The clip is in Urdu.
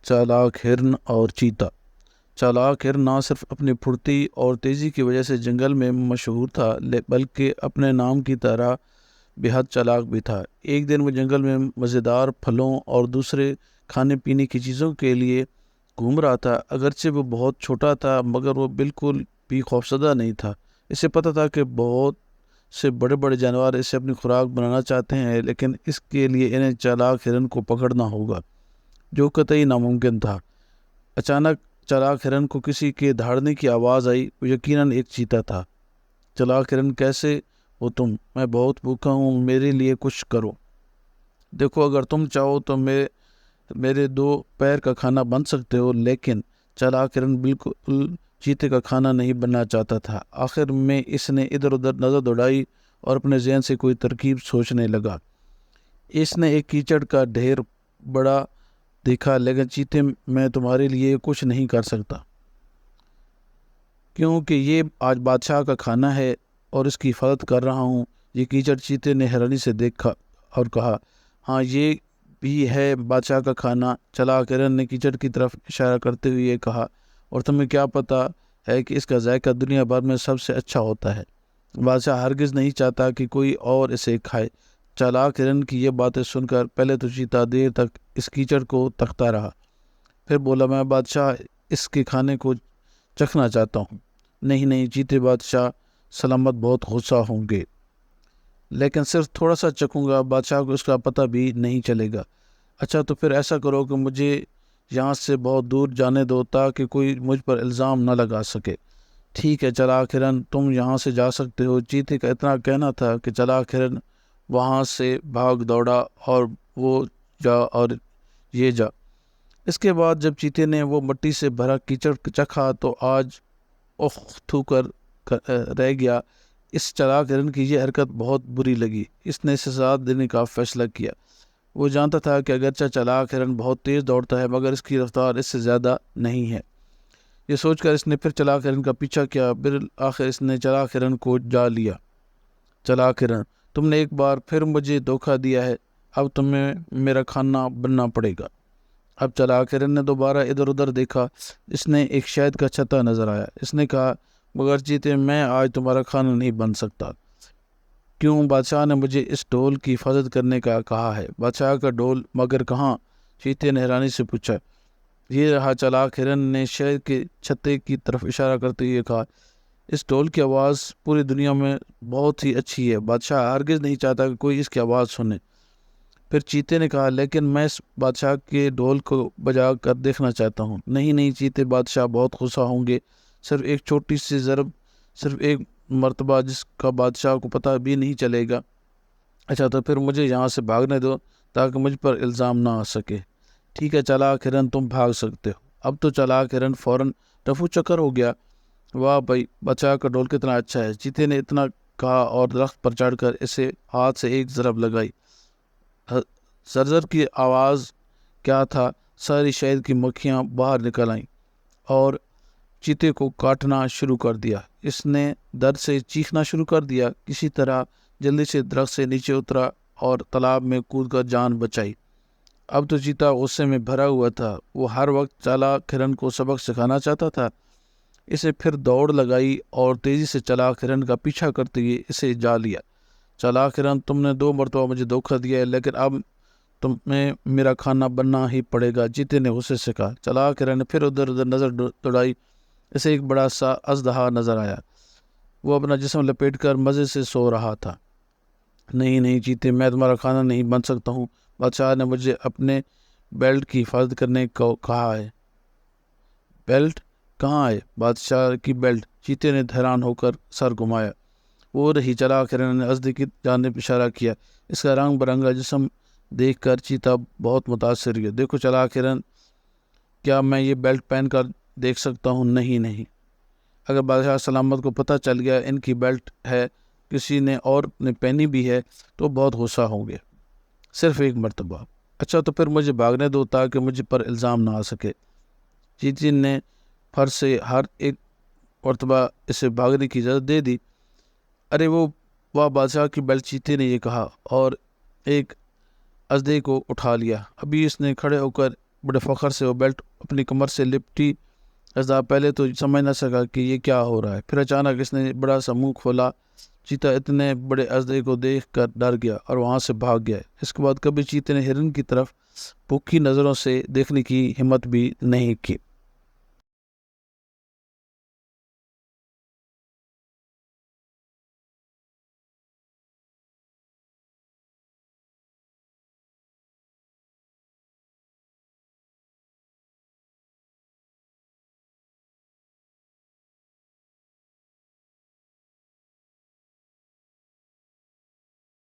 چالاک ہرن اور چیتا۔ چالاک ہرن نہ صرف اپنی پھرتی اور تیزی کی وجہ سے جنگل میں مشہور تھا بلکہ اپنے نام کی طرح بے حد چالاک بھی تھا۔ ایک دن وہ جنگل میں مزیدار پھلوں اور دوسرے کھانے پینے کی چیزوں کے لیے گھوم رہا تھا۔ اگرچہ وہ بہت چھوٹا تھا مگر وہ بالکل بھی خوفزدہ نہیں تھا۔ اسے پتہ تھا کہ بہت سے بڑے بڑے جانور اسے اپنی خوراک بنانا چاہتے ہیں، لیکن اس کے لیے انہیں چالاک ہرن کو پکڑنا ہوگا، جو قطعی ناممکن تھا۔ اچانک چالاک ہرن کو کسی کے دھاڑنے کی آواز آئی۔ وہ یقیناً ایک چیتا تھا۔ چالاک ہرن، کیسے ہو تم؟ میں بہت بھوکا ہوں، میرے لیے کچھ کرو۔ دیکھو، اگر تم چاہو تو میرے 2 پیر کا کھانا بن سکتے ہو۔ لیکن چالاک ہرن بالکل چیتے کا کھانا نہیں بننا چاہتا تھا۔ آخر میں اس نے ادھر ادھر نظر دوڑائی اور اپنے ذہن سے کوئی ترکیب سوچنے لگا۔ اس نے ایک کیچڑ کا ڈھیر بڑا دیکھا، لیکن چیتے، میں تمہارے لیے کچھ نہیں کر سکتا کیونکہ یہ آج بادشاہ کا کھانا ہے اور اس کی حفاظت کر رہا ہوں۔ یہ کیچڑ، چیتے نے حیرانی سے دیکھا اور کہا، ہاں یہ بھی ہے بادشاہ کا کھانا۔ چالاک ہرن نے کیچڑ کی طرف اشارہ کرتے ہوئے کہا، اور تمہیں کیا پتہ ہے کہ اس کا ذائقہ دنیا بھر میں سب سے اچھا ہوتا ہے۔ بادشاہ ہرگز نہیں چاہتا کہ کوئی اور اسے کھائے۔ چالاک ہرن کی یہ باتیں سن کر پہلے تو چیتا دیر تک اس کیچڑ کو تکتا رہا، پھر بولا، میں بادشاہ اس کے کھانے کو چکھنا چاہتا ہوں۔ نہیں نہیں چیتے، بادشاہ سلامت بہت غصہ ہوں گے، لیکن صرف تھوڑا سا چکھوں گا، بادشاہ کو اس کا پتہ بھی نہیں چلے گا۔ اچھا تو پھر ایسا کرو کہ مجھے یہاں سے بہت دور جانے دو تاکہ کوئی مجھ پر الزام نہ لگا سکے۔ ٹھیک ہے چالاک ہرن، تم یہاں سے جا سکتے ہو۔ چیتے کا اتنا کہنا تھا کہ چالاک ہرن وہاں سے بھاگ دوڑا، اور وہ جا اور یہ جا۔ اس کے بعد جب چیتے نے وہ مٹی سے بھرا کیچڑ چکھا تو آج تھو کر رہ گیا۔ اس چالاک ہرن کی یہ حرکت بہت بری لگی۔ اس نے سزا دینے کا فیصلہ کیا۔ وہ جانتا تھا کہ اگرچہ چالاک ہرن بہت تیز دوڑتا ہے مگر اس کی رفتار اس سے زیادہ نہیں ہے۔ یہ سوچ کر اس نے پھر چالاک ہرن کا پیچھا کیا۔ بالآخر اس نے چالاک ہرن کو جا لیا۔ چالاک ہرن، تم نے ایک بار پھر مجھے دھوکہ دیا ہے، اب تمہیں میرا کھانا بننا پڑے گا۔ اب چالاک ہرن نے دوبارہ ادھر ادھر دیکھا۔ اس نے ایک شہد کا چھتا نظر آیا۔ اس نے کہا، مگر چیتے، میں آج تمہارا کھانا نہیں بن سکتا۔ کیوں؟ بادشاہ نے مجھے اس ڈول کی حفاظت کرنے کا کہا ہے۔ بادشاہ کا ڈول؟ مگر کہاں؟ چیتے نے حیرانی سے پوچھا۔ یہ رہا۔ چالاک ہرن نے شہد کے چھتے کی طرف اشارہ کرتے ہوئے کہا، اس ڈول کی آواز پوری دنیا میں بہت ہی اچھی ہے، بادشاہ ہرگز نہیں چاہتا کہ کوئی اس کی آواز سنے۔ پھر چیتے نے کہا، لیکن میں اس بادشاہ کے ڈول کو بجا کر دیکھنا چاہتا ہوں۔ نہیں نہیں چیتے، بادشاہ بہت غصہ ہوں گے۔ صرف ایک چھوٹی سی ضرب، صرف ایک مرتبہ جس کا بادشاہ کو پتہ بھی نہیں چلے گا۔ اچھا تو پھر مجھے یہاں سے بھاگنے دو تاکہ مجھ پر الزام نہ آ سکے۔ ٹھیک ہے چالاک ہرن، تم بھاگ سکتے ہو۔ اب تو چالاک ہرن فوراً رفو چکر ہو گیا۔ واہ بھائی، بادشاہ کا ڈول کتنا اچھا ہے، چیتے نے اتنا کہا اور درخت پر چڑھ کر اسے ہاتھ سے ایک ضرب لگائی۔ زرزر کی آواز کیا تھا، ساری شہد کی مکھیاں باہر نکل آئیں اور چیتے کو کاٹنا شروع کر دیا۔ اس نے درد سے چیخنا شروع کر دیا۔ کسی طرح جلدی سے درخت سے نیچے اترا اور تالاب میں کود کر جان بچائی۔ اب تو چیتا غصے میں بھرا ہوا تھا۔ وہ ہر وقت چالاک ہرن کو سبق سکھانا چاہتا تھا۔ اسے پھر دوڑ لگائی اور تیزی سے چالاک ہرن کا پیچھا کرتے ہوئے اسے جا لیا۔ چالاک ہرن، تم نے 2 مرتبہ مجھے دھوکہ دیا ہے، لیکن اب تمہیں میرا کھانا بننا ہی پڑے گا، چیتے نے غصے سے کہا۔ چالاک ہرن نے پھر ادھر ادھر نظر دوڑائی۔ اسے ایک بڑا سا اژدہا نظر آیا۔ وہ اپنا جسم لپیٹ کر مزے سے سو رہا تھا۔ نہیں نہیں چیتے، میں تمہارا کھانا نہیں بن سکتا ہوں، بادشاہ نے مجھے اپنے بیلٹ کی حفاظت کرنے کو کہا ہے۔ بیلٹ؟ کہاں ہے بادشاہ کی بیلٹ؟ چیتے نے حیران ہو کر سر گھمایا۔ وہ رہی۔ چالاک ہرن نے اژدہے کی جانب اشارہ کیا۔ اس کا رنگ برنگا جسم دیکھ کر چیتا بہت متاثر ہوا۔ دیکھو چالاک ہرن، کیا میں یہ بیلٹ پہن کر دیکھ سکتا ہوں؟ نہیں نہیں، اگر بادشاہ سلامت کو پتہ چل گیا ان کی بیلٹ ہے، کسی نے اور نے پہنی بھی ہے، تو بہت غصہ ہوں گے۔ صرف ایک مرتبہ؟ اچھا تو پھر مجھے بھاگنے دو تاکہ مجھ پر الزام نہ آ سکے۔ چیتے نے پھر سے ہر ایک مرتبہ اسے بھاگنے کی اجازت دے دی۔ ارے واہ بادشاہ کی بیلٹ، چیتے نے یہ کہا اور ایک اژدہے کو اٹھا لیا۔ ابھی اس نے کھڑے ہو کر بڑے فخر سے وہ بیلٹ اپنی کمر سے لپٹی۔ اژدھا پہلے تو سمجھ نہ سکا کہ یہ کیا ہو رہا ہے، پھر اچانک اس نے بڑا سا منہ کھولا۔ چیتا اتنے بڑے اژدھے کو دیکھ کر ڈر گیا اور وہاں سے بھاگ گیا۔ اس کے بعد کبھی چیتے نے ہرن کی طرف بھوکی نظروں سے دیکھنے کی ہمت بھی نہیں کی۔